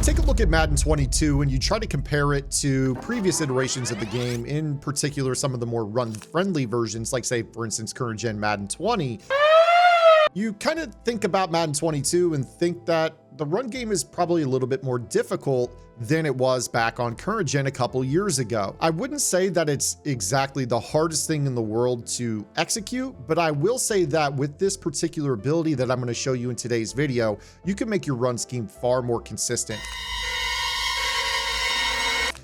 you take a look at Madden 22 and you try to compare it to previous iterations of the game, in particular some of the more run-friendly versions, like say, for instance, current gen Madden 20, you kind of think about Madden 22 and think that the run game is probably a little bit more difficult than it was back on current gen a couple years ago. I wouldn't say that it's exactly the hardest thing in the world to execute, but I will say that with this particular ability that I'm going to show you in today's video, you can make your run scheme far more consistent.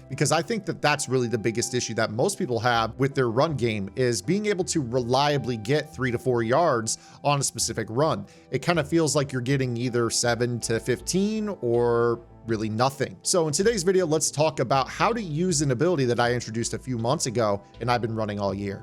Because I think that that's really the biggest issue that most people have with their run game, is being able to reliably get 3 to 4 yards on a specific run. It kind of feels like you're getting either 7 to 15 or really nothing. So in today's video, let's talk about how to use an ability that I introduced a few months ago and I've been running all year.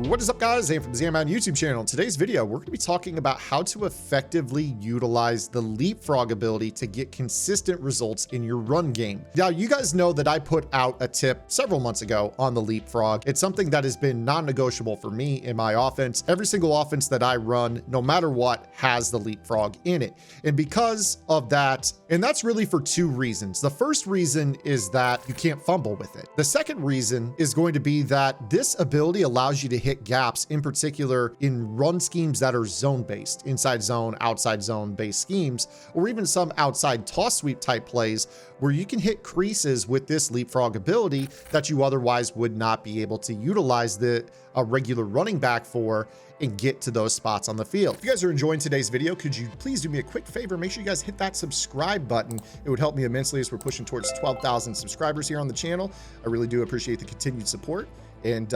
What is up, guys? Zan from the Madden YouTube channel. In today's video, we're going to be talking about how to effectively utilize the Leapfrog ability to get consistent results in your run game. Now, you guys know that I put out a tip several months ago on the Leapfrog. It's something that has been non-negotiable for me in my offense. Every single offense that I run, no matter what, has the Leapfrog in it. And because of that, and that's really for two reasons. The first reason is that you can't fumble with it. The second reason is going to be that this ability allows you to hit gaps, in particular in run schemes that are zone based, inside zone, outside zone based schemes, or even some outside toss sweep type plays where you can hit creases with this Leapfrog ability that you otherwise would not be able to utilize a regular running back for and get to those spots on the field. If you guys are enjoying today's video, could you please do me a quick favor? Make sure you guys hit that subscribe button. It would help me immensely as we're pushing towards 12,000 subscribers here on the channel. I really do appreciate the continued support. And,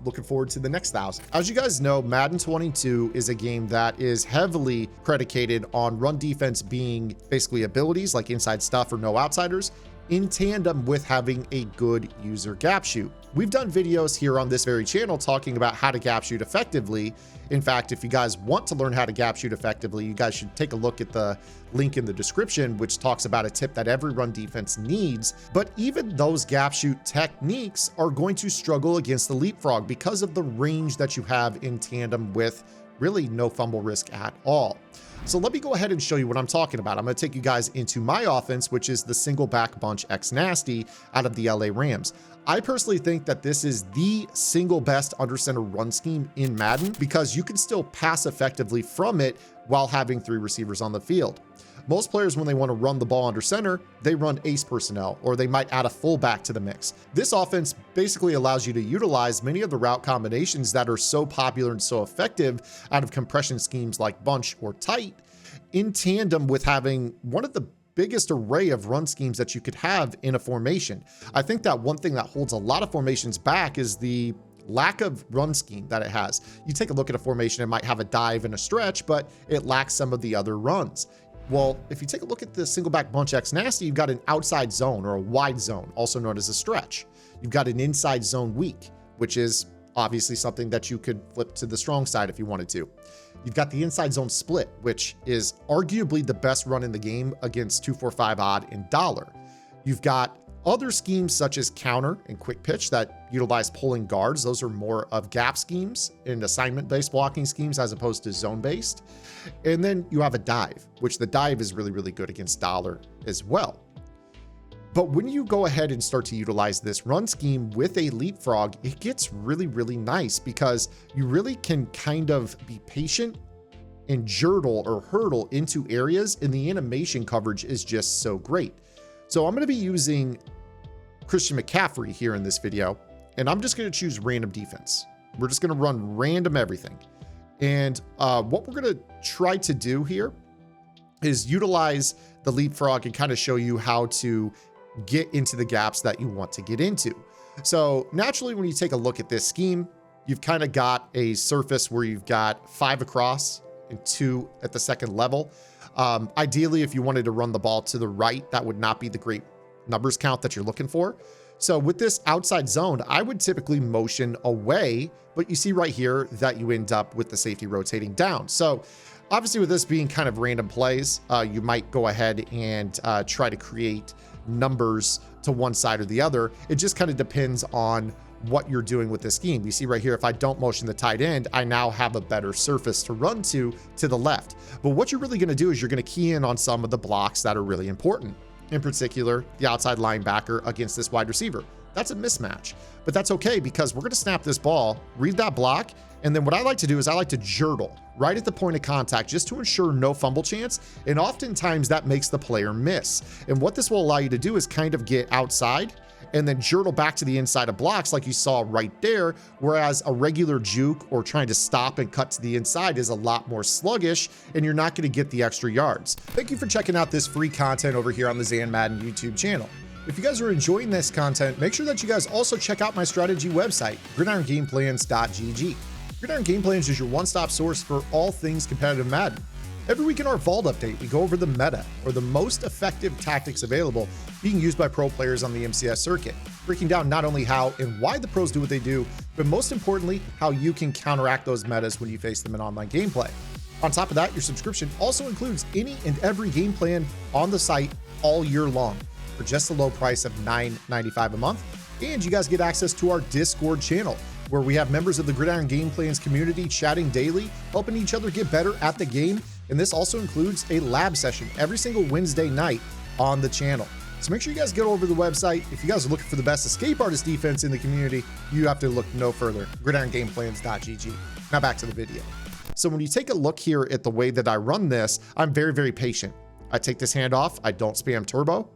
looking forward to the next 1,000. As you guys know, Madden 22 is a game that is heavily predicated on run defense being basically abilities like inside stuff or no outsiders, in tandem with having a good user gap shoot. We've done videos here on this very channel talking about how to gap shoot effectively. In fact, if you guys want to learn how to gap shoot effectively, you guys should take a look at the link in the description, which talks about a tip that every run defense needs. But even those gap shoot techniques are going to struggle against the Leapfrog because of the range that you have in tandem with really no fumble risk at all. So let me go ahead and show you what I'm talking about. I'm going to take you guys into my offense, which is the single back bunch X nasty out of the LA Rams. I personally think that this is the single best under center run scheme in Madden because you can still pass effectively from it while having 3 receivers on the field. Most players, when they want to run the ball under center, they run ace personnel, or they might add a fullback to the mix. This offense basically allows you to utilize many of the route combinations that are so popular and so effective out of compression schemes like bunch or tight, in tandem with having one of the biggest array of run schemes that you could have in a formation. I think that one thing that holds a lot of formations back is the lack of run scheme that it has. You take a look at a formation, it might have a dive and a stretch, but it lacks some of the other runs. Well, if you take a look at the single back bunch X nasty, you've got an outside zone or a wide zone, also known as a stretch. You've got an inside zone weak, which is obviously something that you could flip to the strong side if you wanted to. You've got the inside zone split, which is arguably the best run in the game against 245 odd and dollar. You've got other schemes such as counter and quick pitch that utilize pulling guards. Those are more of gap schemes and assignment-based blocking schemes as opposed to zone-based. And then you have a dive, which the dive is really, really good against dollar as well. But when you go ahead and start to utilize this run scheme with a Leapfrog, it gets really, really nice because you really can kind of be patient and hurdle into areas, and the animation coverage is just so great. So I'm going to be using Christian McCaffrey here in this video, and I'm just going to choose random defense. We're just going to run random everything. And what we're going to try to do here is utilize the Leapfrog and kind of show you how to get into the gaps that you want to get into. So naturally, when you take a look at this scheme, you've kind of got a surface where you've got 5 across and 2 at the second level. Ideally, if you wanted to run the ball to the right, that would not be the great numbers count that you're looking for. So with this outside zone, I would typically motion away, but you see right here that you end up with the safety rotating down. So obviously with this being kind of random plays, you might go ahead and try to create numbers to one side or the other. It just kind of depends on what you're doing with this scheme. You see right here, if I don't motion the tight end, I now have a better surface to run to the left. But what you're really going to do is you're going to key in on some of the blocks that are really important. In particular, the outside linebacker against this wide receiver. That's a mismatch, but that's okay because we're going to snap this ball, read that block, and then what I like to do is I like to jurtle right at the point of contact just to ensure no fumble chance, and oftentimes that makes the player miss. And what this will allow you to do is kind of get outside and then jurtle back to the inside of blocks like you saw right there, whereas a regular juke or trying to stop and cut to the inside is a lot more sluggish, and you're not going to get the extra yards. Thank you for checking out this free content over here on the Zan Madden YouTube channel. If you guys are enjoying this content, make sure that you guys also check out my strategy website, gridirongameplans.gg. Gridiron Game Plans is your one-stop source for all things competitive Madden. Every week in our Vault update, we go over the meta, or the most effective tactics available being used by pro players on the MCS circuit, breaking down not only how and why the pros do what they do, but most importantly, how you can counteract those metas when you face them in online gameplay. On top of that, your subscription also includes any and every game plan on the site all year long for just the low price of $9.95 a month, and you guys get access to our Discord channel, where we have members of the Gridiron Game Plans community chatting daily, helping each other get better at the game. And this also includes a lab session every single Wednesday night on the channel. So make sure you guys get over to the website. If you guys are looking for the best escape artist defense in the community, you have to look no further. gridirongameplans.gg. Now back to the video. So when you take a look here at the way that I run this, I'm very, very patient. I take this hand off. I don't spam turbo.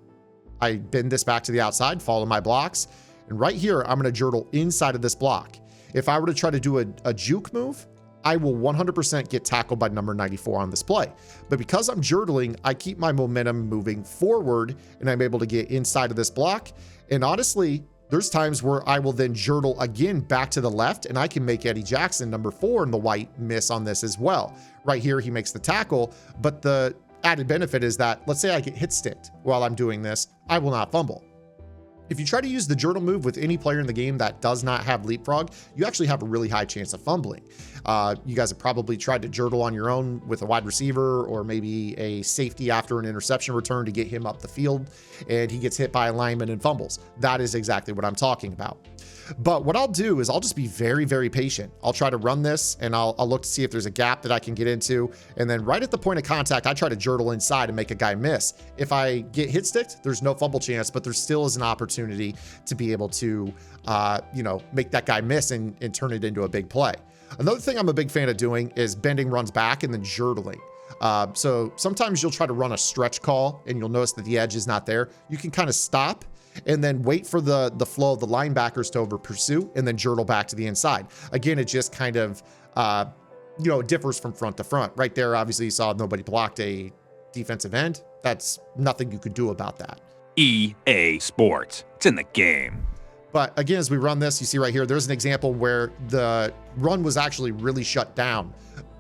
I bend this back to the outside, follow my blocks. And right here, I'm going to jurtle inside of this block. If I were to try to do a juke move, I will 100% get tackled by number 94 on this play. But because I'm jurtling, I keep my momentum moving forward and I'm able to get inside of this block. And honestly, there's times where I will then jurtle again back to the left and I can make Eddie Jackson, number 4 in the white, miss on this as well. Right here, he makes the tackle, but the added benefit is that, let's say I get hit sticked while I'm doing this, I will not fumble. If you try to use the jurtle move with any player in the game that does not have Leapfrog, you actually have a really high chance of fumbling. You guys have probably tried to jurtle on your own with a wide receiver or maybe a safety after an interception return to get him up the field, and he gets hit by a lineman and fumbles. That is exactly what I'm talking about. But what I'll do is I'll just be very, very patient. I'll try to run this and I'll look to see if there's a gap that I can get into. And then right at the point of contact, I try to jurtle inside and make a guy miss. If I get hit sticked, there's no fumble chance, but there still is an opportunity to be able to, make that guy miss and turn it into a big play. Another thing I'm a big fan of doing is bending runs back and then jurtling. So sometimes you'll try to run a stretch call and you'll notice that the edge is not there. You can kind of stop and then wait for the flow of the linebackers to over pursue and then jurtle back to the inside. Again, it just kind of, differs from front to front. Right there, obviously, you saw nobody blocked a defensive end. That's nothing you could do about that. EA Sports. It's in the game. But again, as we run this, you see right here, there's an example where the run was actually really shut down.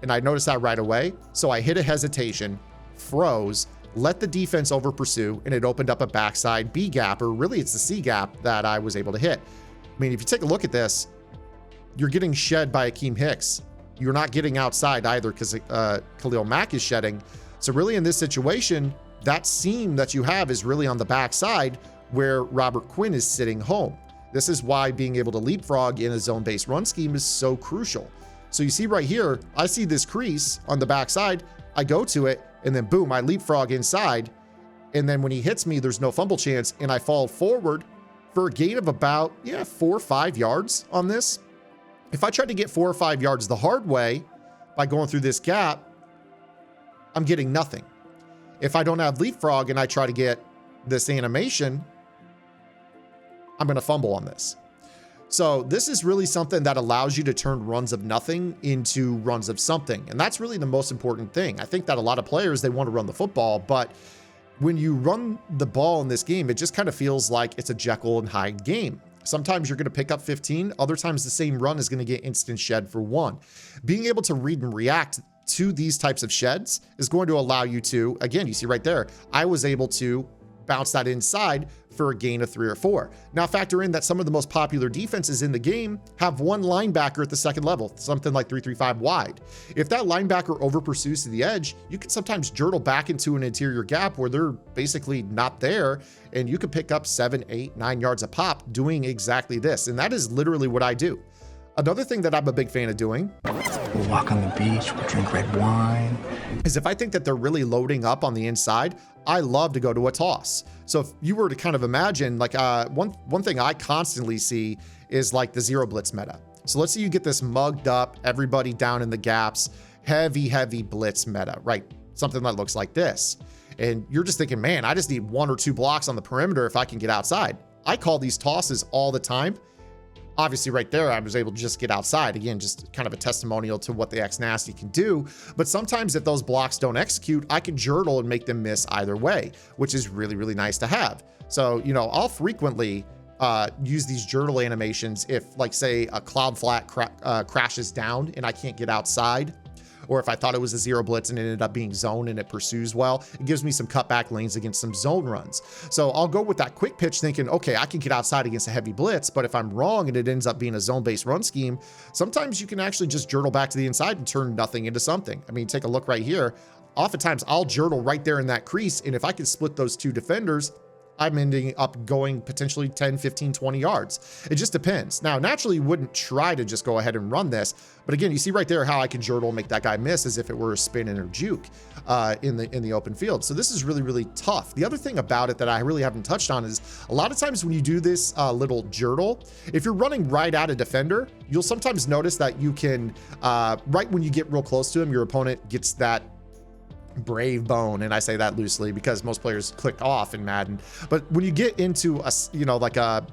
And I noticed that right away. So I hit a hesitation, froze, let the defense over pursue, and it opened up a backside B gap, or really it's the C gap that I was able to hit. I mean, if you take a look at this, you're getting shed by Akeem Hicks. You're not getting outside either because Khalil Mack is shedding. So really in this situation, that seam that you have is really on the backside where Robert Quinn is sitting home. This is why being able to leapfrog in a zone-based run scheme is so crucial. So you see right here, I see this crease on the backside. I go to it, and then boom, I leapfrog inside. And then when he hits me, there's no fumble chance, and I fall forward for a gain of about 4 or 5 yards on this. If I tried to get 4 or 5 yards the hard way by going through this gap, I'm getting nothing. If I don't have leapfrog and I try to get this animation, I'm going to fumble on this. So this is really something that allows you to turn runs of nothing into runs of something. And that's really the most important thing. I think that a lot of players, they want to run the football, but when you run the ball in this game, it just kind of feels like it's a Jekyll and Hyde game. Sometimes you're going to pick up 15. Other times the same run is going to get instant shed for 1. Being able to read and react to these types of sheds is going to allow you to, again, you see right there, I was able to bounce that inside, for a gain of 3 or 4. Now factor in that some of the most popular defenses in the game have one linebacker at the second level, something like 3-3-5 wide. If that linebacker over pursues to the edge, you can sometimes journal back into an interior gap where they're basically not there, and you can pick up 7, 8, 9 yards a pop doing exactly this. And that is literally what I do. Another thing that I'm a big fan of doing, we'll walk on the beach, we'll drink red wine, is if I think that they're really loading up on the inside, I love to go to a toss. So if you were to kind of imagine, like one thing I constantly see is like the zero blitz meta. So let's say you get this mugged up, everybody down in the gaps, heavy blitz meta, right? Something that looks like this. And you're just thinking, man, I just need 1 or 2 blocks on the perimeter if I can get outside. I call these tosses all the time. Obviously right there, I was able to just get outside. Again, just kind of a testimonial to what the X-Nasty can do. But sometimes if those blocks don't execute, I can journal and make them miss either way, which is really, really nice to have. So, you know, I'll frequently use these journal animations if, like, say, a cloud flat crashes down and I can't get outside. Or if I thought it was a zero blitz and it ended up being zone and it pursues well, it gives me some cutback lanes against some zone runs. So I'll go with that quick pitch thinking, okay, I can get outside against a heavy blitz, but if I'm wrong and it ends up being a zone-based run scheme, sometimes you can actually just journal back to the inside and turn nothing into something. I mean, take a look right here. Oftentimes I'll journal right there in that crease, and if I can split those 2 defenders, I'm ending up going potentially 10, 15, 20 yards. It just depends. Now, naturally, you wouldn't try to just go ahead and run this. But again, you see right there how I can journal and make that guy miss as if it were a spin and a juke in the open field. So this is really, really tough. The other thing about it that I really haven't touched on is a lot of times when you do this little journal, if you're running right at a defender, you'll sometimes notice that you can, right when you get real close to him, your opponent gets that brave bone, and I say that loosely because most players click off in Madden. But when you get into a, you know, like a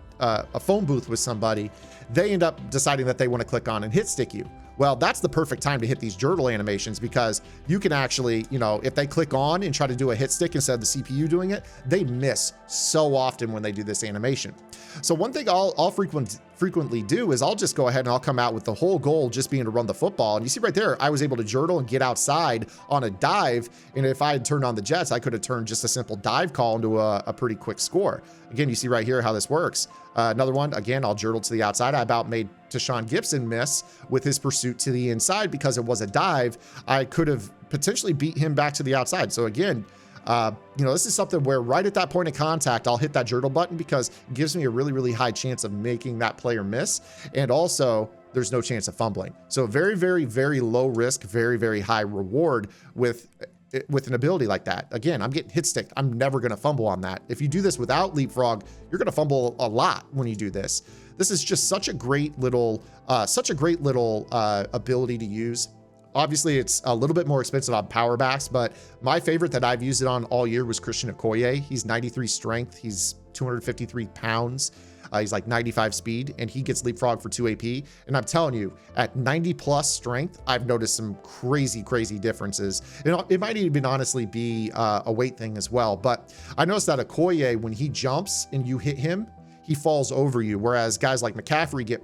phone booth with somebody, they end up deciding that they want to click on and hit stick you. Well, that's the perfect time to hit these journal animations because you can actually, you know, if they click on and try to do a hit stick instead of the CPU doing it, they miss so often when they do this animation. So one thing I'll frequently do is I'll just go ahead and I'll come out with the whole goal just being to run the football. And you see right there, I was able to journal and get outside on a dive. And if I had turned on the jets, I could have turned just a simple dive call into a pretty quick score. Again, you see right here how this works. Another one, again, I'll journal to the outside. I about made Tashawn Gibson miss with his pursuit to the inside because it was a dive. I could have potentially beat him back to the outside. So again, you know, this is something where right at that point of contact, I'll hit that journal button because it gives me a really, really high chance of making that player miss. And also there's no chance of fumbling. So very, very, very low risk, very, very high reward with an ability like that. Again, I'm getting hit sticked. I'm never going to fumble on that. If you do this without Leapfrog, you're going to fumble a lot when you do this. This is just such a great little ability to use. Obviously, it's a little bit more expensive on power backs, but my favorite that I've used it on all year was Christian Okoye. He's 93 strength. He's 253 pounds. He's like 95 speed, and he gets Leapfrog for 2 AP. And I'm telling you, at 90 plus strength, I've noticed some crazy differences. It might even honestly be a weight thing as well. But I noticed that Okoye, when he jumps and you hit him, he falls over you. Whereas guys like McCaffrey get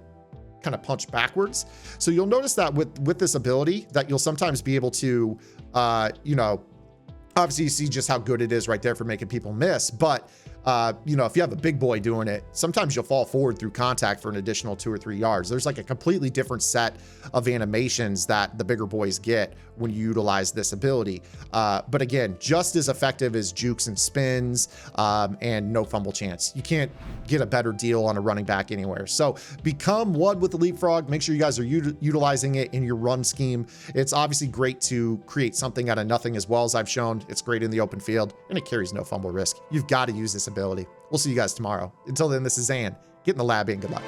kind of punched backwards. So you'll notice that with this ability that you'll sometimes be able to, you know, obviously you see just how good it is right there for making people miss. But you know, if you have a big boy doing it, sometimes you'll fall forward through contact for an additional 2 or 3 yards. There's like a completely different set of animations that the bigger boys get when you utilize this ability. But again, just as effective as jukes and spins, and no fumble chance. You can't get a better deal on a running back anywhere. So become one with the Leapfrog. Make sure you guys are utilizing it in your run scheme. It's obviously great to create something out of nothing as well as I've shown. It's great in the open field and it carries no fumble risk. You've got to use this ability. We'll see you guys tomorrow. Until then, this is Zan. Get in the lab and good luck.